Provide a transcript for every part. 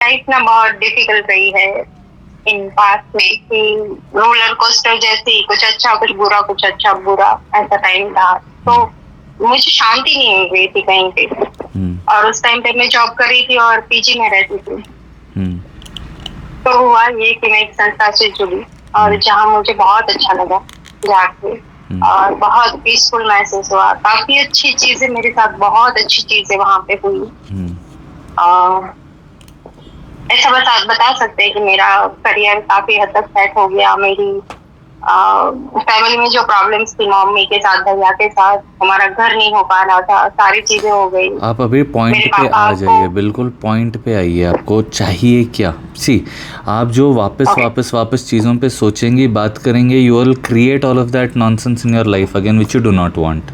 Life ना बहुत difficult रही है इन पास्ट में कि रोलर कोस्टर जैसी कुछ बुरा कुछ अच्छा बुरा ऐसा टाइम था। तो मुझे शांति नहीं मिल रही थी कहीं पे। और उस टाइम पे मैं जॉब कर रही थी और पीजी में रहती थी। तो हुआ ये कि मैं एक संस्था से जुड़ी और जहाँ मुझे बहुत अच्छा लगा जाके और बहुत पीसफुल महसूस हुआ। काफी अच्छी चीजें मेरे साथ, बहुत अच्छी चीजें वहाँ पे हुई। ऐसा बता सकते हैं कि मेरा करियर काफी हद तक सेट हो गया। मेरी फैमिली में जो प्रॉब्लम्स थी, मम्मी के साथ, भैया के साथ, हमारा घर नहीं हो पा रहा था, सारी चीजें हो गई। आप अभी पॉइंट पे आ जाइए, बिल्कुल पॉइंट पे आइए। आपको चाहिए क्या? सी, आप जो वापस चीज़ों पे सोचेंगी, बात करेंगे, you will create all of that nonsense in your life again which you do not want.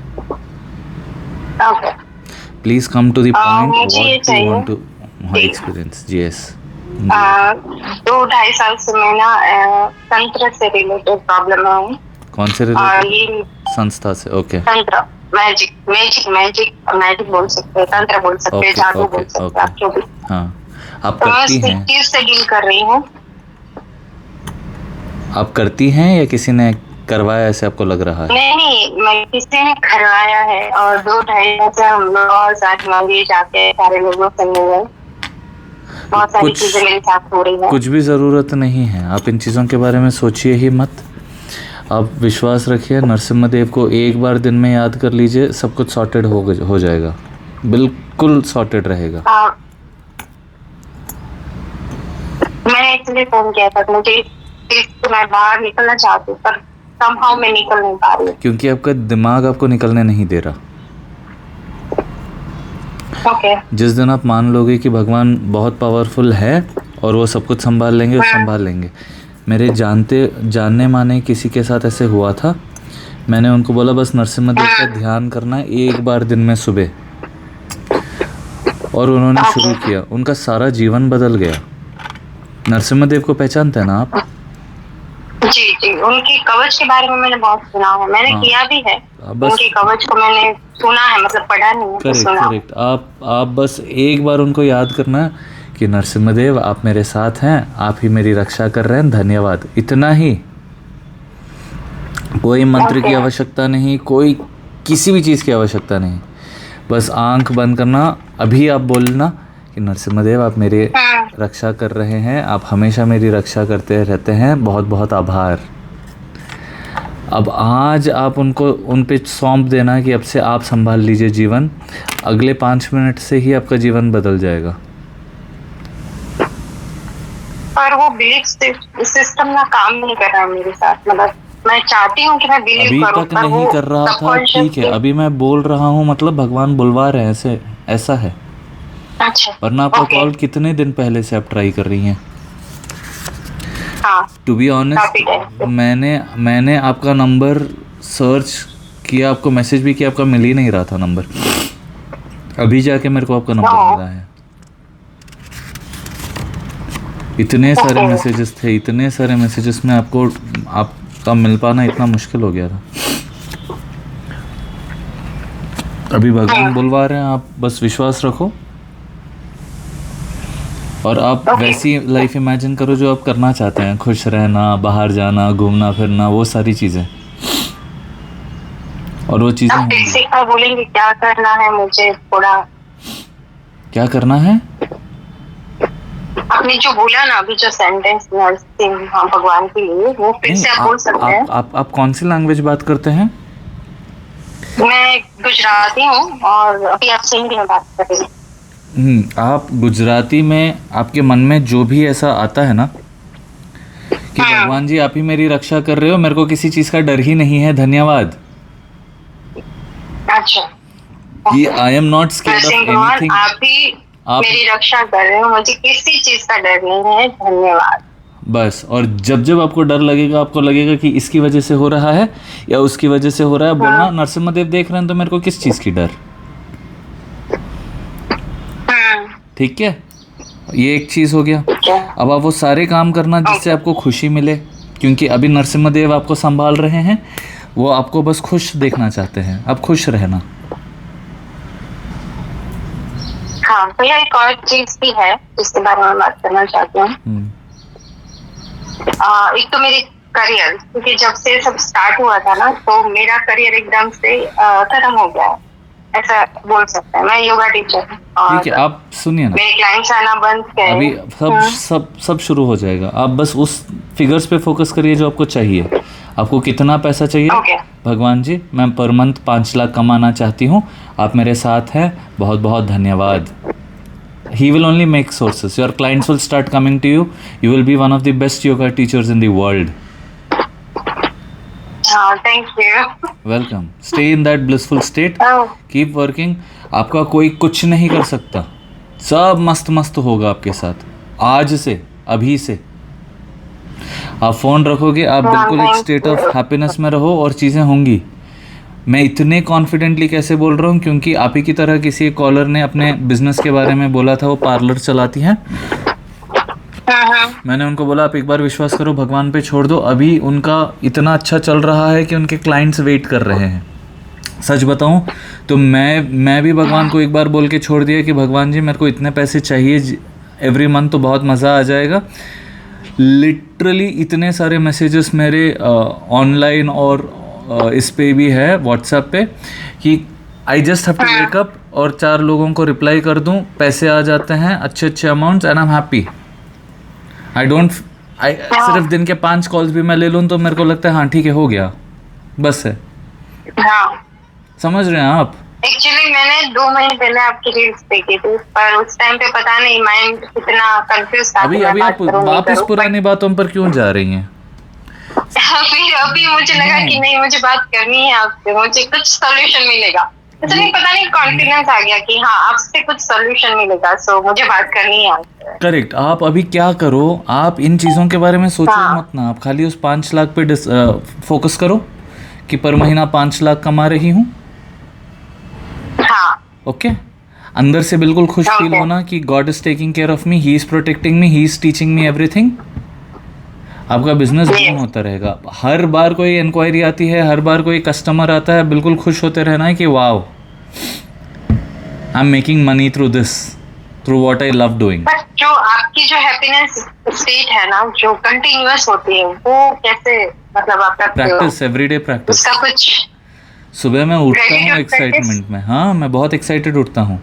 Please come to the point, what do you want to experience? Yes. 2-2.5 साल से मैं ना तंत्र से रिलेटेड प्रॉब्लम है। कौन से रिलेटेड? संस्था से? ओके। तंत्र, मैजिक बोल सकते हैं, तंत्र बोल सकते हैं, जादू बोल सकते हैं, आप जो भी। हाँ, आप करती हैं? मैं चीज से डील कर रही हूँ। आप करती हैं या किसी ने करवाया, ऐसे आपको लग रहा है? नहीं, मैं किसी ने करवाया है और 2-2.5 साल से हम लोग और साथ मंदिर जाके सारे लोगों से मिले। बहुत सारी चीजें मेरे साथ हो रही है। कुछ भी ज़रूरत नहीं है, आप इन चीज़ों के बारे में सोचिए ही मत। आप विश्वास रखिए, नरसिम्हा को एक बार दिन में याद कर लीजिए, सब कुछ सॉर्टेड हो जाएगा, बिल्कुल सॉर्टेड रहेगा। मैंने एक्चुअली फोन किया था, मुझे मैं बाहर निकलना चाहती हूँ पर somehow मैं निकल नहीं पा रही। क्योंकि आपका दिमाग आपको निकलने नहीं दे रहा। जिस दिन आप मान लोगे कि भगवान बहुत पावरफुल है और वो सब कुछ संभाल लेंगे, संभाल लेंगे। मेरे जानने माने किसी के साथ ऐसे हुआ था। मैंने उनको बोला बस नरसिम्हा का ध्यान करना है एक बार दिन में सुबह, और उन्होंने शुरू किया। उनका सारा जीवन बदल गया। नरसिम्हा को पहचानते हैं ना आप? जी, उनकी कवच के बारे में मैंने बहुत सुना है, मैंने किया भी है। उनकी कवच को मैंने सुना है, मतलब पढ़ा नहीं है, सुना। करेक्ट। आप बस एक बार उनको याद करना कि नरसिम्हा आप मेरे साथ हैं, आप ही मेरी रक्षा कर रहे हैं, धन्यवाद। इतना ही, कोई मंत्र की आवश्यकता नहीं, कोई किसी भी चीज़ की आवश्यकता नहीं। बस आंख बंद करना, अभी आप बोलना कि नरसिम्हा आप मेरी रक्षा कर रहे हैं, आप हमेशा मेरी रक्षा करते रहते हैं, बहुत बहुत आभार। अब आज आप उन पे सौंप देना कि अब से आप संभाल लीजिए जीवन। अगले 5 मिनट से ही आपका जीवन बदल जाएगा। पर वो बिलीफ सिस्टम ना काम नहीं कर रहा मेरे साथ। मतलब मैं चाहती हूँ कि मैं बिलीव करूँ, अभी तक नहीं कर रहा था, ठीक है। अभी मैं बोल रहा हूँ, मतलब भगवान बुलवा रहे हैं, ऐसा है। अच्छा, वरना आपका कॉल कितने दिन पहले से आप ट्राई कर रही हैं? टू बी ऑनेस्ट, मैंने आपका नंबर सर्च किया, आपको मैसेज भी किया, आपका मिल ही नहीं रहा था नंबर। अभी जाके मेरे को आपका नंबर मिला है। इतने सारे मैसेजेस में आपका मिल पाना इतना मुश्किल हो गया था। अभी भगवान बुलवा रहे हैं, आप बस विश्वास रखो और आप वैसी लाइफ इमेजिन करो जो आप करना चाहते हैं। खुश रहना, बाहर जाना, घूमना फिरना, वो सारी चीज़ें। और वो चीज़ें बोलेंगे क्या करना है मुझे, थोड़ा क्या करना है? आपने जो बोला ना अभी, जो सेंटेंस भगवान के लिए, वो फिर से आप बोल सकते हैं? आप कौन सी लैंग्वेज बात करते हैं? मैं गुजराती हूँ और अभी आपसे हिंदी में बात कर रही हूँ। आप गुजराती में, आपके मन में जो भी ऐसा आता है ना कि भगवान जी आप ही मेरी रक्षा कर रहे हो, मेरे को किसी चीज़ का डर ही नहीं है, धन्यवाद। अच्छा, कि I am not scared of anything. आप मेरी रक्षा कर रहे हो, मुझे किसी चीज का डर नहीं है, धन्यवाद। बस। और जब आपको डर लगेगा, आपको लगेगा कि इसकी वजह से हो रहा है या उसकी वजह से हो रहा है, बोलना नरसिम्हा देख रहे हैं तो मेरे को किस चीज़ की डर। ठीक है, ये एक चीज़ हो गया। अब आप वो सारे काम करना जिससे आपको खुशी मिले, क्योंकि अभी नरसिम्हा आपको संभाल रहे हैं, वो आपको बस खुश देखना चाहते हैं, आप खुश रहना। हाँ, तो यह एक और चीज भी है जिसके बारे में बात करना चाहती हूँ। एक तो मेरे करियर, क्योंकि जब से सब स्टार्ट हुआ था ना, तो मेरा करियर एकदम से खत्म हो गया है, ऐसा बोल सकते हैं। मैं योगा टीचर हूँ और ठीक है, आप सुनिए ना, मेरे क्लाइंट्स आना बंद गए। अभी सब शुरू हो जाएगा। आप बस उस फिगर्स पे फोकस करिए जो आपको चाहिए। आपको कितना पैसा चाहिए? Okay. भगवान जी, मैं पर मंथ 5 लाख कमाना चाहती हूँ, आप मेरे साथ हैं, बहुत बहुत धन्यवाद। He will only make sources. Your clients will start coming to you. You will be one of the best yoga teachers in the world. Thank you. Welcome. Stay in that blissful state. Oh. Keep working. आपका कोई कुछ नहीं कर सकता, सब मस्त मस्त होगा आपके साथ। आज से, अभी से आप फ़ोन रखोगे, आप बिल्कुल एक स्टेट ऑफ हैप्पीनेस में रहो और चीज़ें होंगी। मैं इतने कॉन्फिडेंटली कैसे बोल रहा हूँ? क्योंकि आप ही की तरह किसी एक कॉलर ने अपने बिजनेस के बारे में बोला था, वो पार्लर चलाती हैं। मैंने उनको बोला आप एक बार विश्वास करो, भगवान पे छोड़ दो। अभी उनका इतना अच्छा चल रहा है कि उनके क्लाइंट्स वेट कर रहे हैं। सच बताऊं तो मैं भी भगवान को एक बार बोल के छोड़ दिया कि भगवान जी मेरे को इतने पैसे चाहिए एवरी मंथ, तो बहुत मज़ा आ जाएगा। लिटरली इतने सारे मैसेजेस मेरे ऑनलाइन और इस पे भी है व्हाट्सएप पे कि I just have to wake up और 4 लोगों को रिप्लाई कर दूं, पैसे आ जाते हैं अच्छे अच्छे amounts and I am happy. सिर्फ दिन के 5 कॉल्स भी मैं ले लूँ तो मेरे को लगता है हाँ ठीक है, हो गया, बस है। समझ रहे हैं आप? एक्चुअली मैंने 2 महीने पहले आपकी रील्स देखी थी, पर उस टाइम पे पता नहीं माइंड कितना कंफ्यूज था। अभी आप वापस पुरानी बातों पर क्यों जा रही हैं? फिर अभी मुझे लगा कि नहीं, मुझे बात करनी है आपसे, मुझे कुछ सॉल्यूशन मिलेगा। इसलिए पता नहीं कॉन्फिडेंस आ गया कि हाँ आपसे कुछ सॉल्यूशन मिलेगा, सो मुझे बात करनी है आपसे। करेक्ट। आप अभी क्या करो, आप इन चीज़ों के बारे में सोचो मत ना, आप खाली उस 5 लाख पे फोकस करो कि पर महीना 5 लाख कमा रही हूँ। ओके अंदर से बिल्कुल खुश फील होना कि God is taking care of me, he is protecting me, he is teaching me everything. आपका बिजनेस बूम होता रहेगा। हर बार कोई इंक्वायरी आती है, हर बार कोई कस्टमर आता है, बिल्कुल खुश होते रहना है कि wow I am making money through this, through what I love doing. जो आपकी जो हैप्पीनेस स्टेट है ना, जो कंटिन्यूअस होती है, वो कैसे, मतलब आपका प्रैक्टिस, एवरीडे प्रैक्टिस। उसका कुछ सुबह मैं उठता हूँ एक्साइटमेंट में, हाँ मैं बहुत एक्साइटेड उठता हूँ।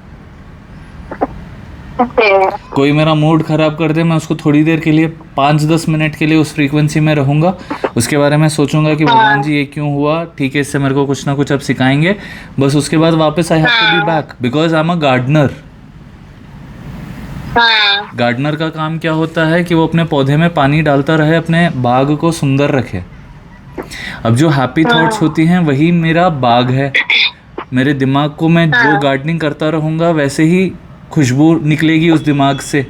कोई मेरा मूड ख़राब कर दे, मैं उसको थोड़ी देर के लिए 5-10 मिनट के लिए उस फ्रीक्वेंसी में रहूँगा, उसके बारे में सोचूंगा कि भगवान जी ये क्यों हुआ, ठीक है इससे मेरे को कुछ ना कुछ अब सिखाएंगे, बस उसके बाद वापस I have to be back because I am a gardener. Gardener का काम क्या होता है कि वो अपने पौधे में पानी डालता रहे, अपने बाग को सुंदर रखे। अब जो हैप्पी थॉट्स होती हैं वही मेरा बाग है। मेरे दिमाग को मैं जो गार्डनिंग करता रहूँगा वैसे ही खुशबू निकलेगी उस दिमाग से,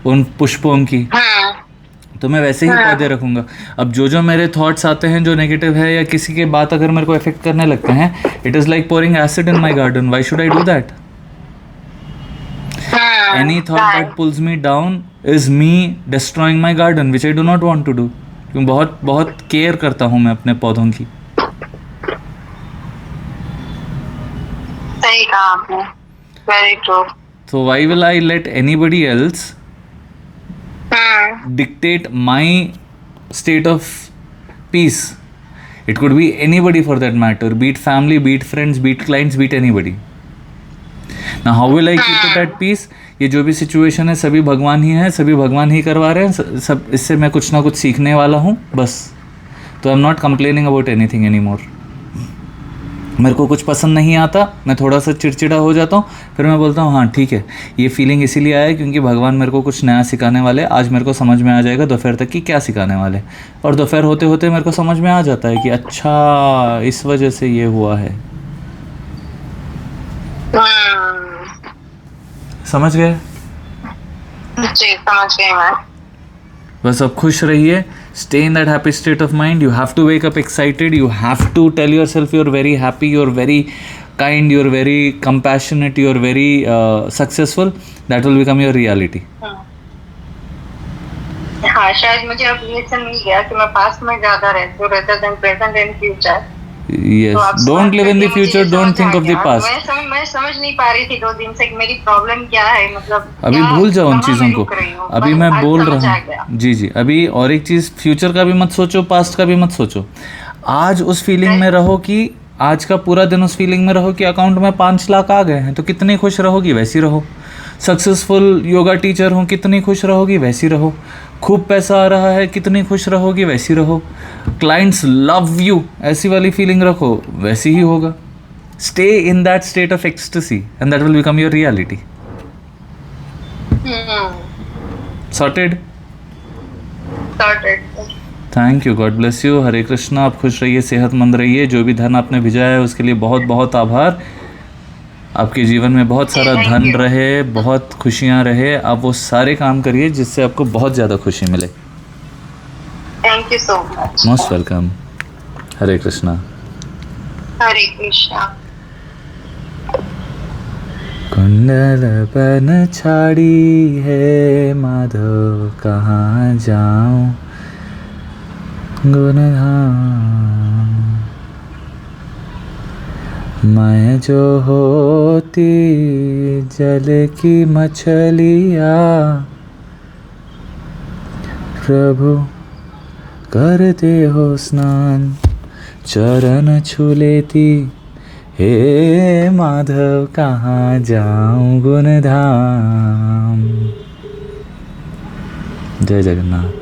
उन पुष्पों की, तो मैं वैसे ही पौधे रखूँगा। अब जो मेरे थॉट्स आते हैं जो नेगेटिव है, या किसी के बात अगर मेरे को इफेक्ट करने लगते हैं, it is like pouring acid in my garden, why should I do that? Any thought that pulls me down is me destroying my garden which I do not want to do. क्यों बहुत बहुत care करता हूँ मैं अपने पौधों की। सही कहा आपने, very true. So why will I let anybody else dictate my state of peace? It could be anybody for that matter, be it family, be it friends, be it clients, be it anybody. Now how will I keep it at peace? ये जो भी situation है सभी भगवान ही हैं, सभी भगवान ही करवा रहे हैं, सब इससे मैं कुछ ना कुछ सीखने वाला हूँ बस। तो I am not complaining about anything any more. मेरे को कुछ पसंद नहीं आता, मैं थोड़ा सा चिड़चिड़ा हो जाता हूँ, फिर मैं बोलता हूँ हाँ ठीक है, ये फीलिंग इसीलिए आया क्योंकि भगवान मेरे को कुछ नया सिखाने वाले। आज मेरे को समझ में आ जाएगा दोपहर तक कि क्या सिखाने वाले, और दोपहर होते होते मेरे को समझ में आ जाता है कि अच्छा इस वजह से ये हुआ है। समझ गए? जी समझ गए मैं। बस अब खुश रहिए, stay in that happy state of mind. You have to wake up excited, you have to tell yourself you're very happy, you're very kind, you're very compassionate, you're very successful. That will become your reality. हाँ शायद मुझे अब lesson मिल गया कि मैं past में ज़्यादा रहती हूँ rather than present and future. Yes, तो आप डोंट लिव इन द मुझे फ्यूचर, ये डोंट समझ थिंक आ ऑफ द गया। पास्ट। मैं समझ नहीं पा रही थी 2 दिन से कि मेरी प्रॉब्लम क्या है, मतलब अभी क्या, भूल जाओ उन कहाँ मैं चीज़ों को। रुक रही हूँ, अभी पर मैं आज बोल समझ रहा आ हूँ, गया। जी जी, अभी और एक चीज़, फ्यूचर का भी मत सोचो, पास्ट का भी मत सोचो। आज उस फीलिंग में रहो कि आज का पूरा दिन उस फीलिंग में रहो कि अकाउंट में 5 लाख आ गए हैं, तो कितनी खुश रहोगी वैसी रहो। सक्सेसफुल योगा टीचर हूँ, कितनी खुश रहोगी वैसी रहो। खूब पैसा आ रहा है, कितनी खुश रहोगी वैसी रहो। क्लाइंट्स लव यू, ऐसी वाली फीलिंग रखो, वैसी ही होगा। Stay in that state of ecstasy and that will become your reality. Sorted. Sorted. Thank you, God bless you, Hare Krishna. आप खुश रहिए, सेहतमंद रहिए। जो भी धन आपने भेजा है उसके लिए बहुत बहुत आभार। आपके जीवन में बहुत सारा थैंक धन यू। रहे, बहुत खुशियाँ रहे। आप वो सारे काम करिए जिससे आपको बहुत ज़्यादा खुशी मिले। Thank you so much. Most welcome. Hare Krishna. Hare Krishna. कुंडलपन छाड़ी है माधव, कहाँ जाऊं गुणधाम। मैं जो होती जल की मछलिया, प्रभु करते हो स्नान, चरण छू लेती, हे माधव कहाँ जाऊं गुणधाम। जय जगन्नाथ।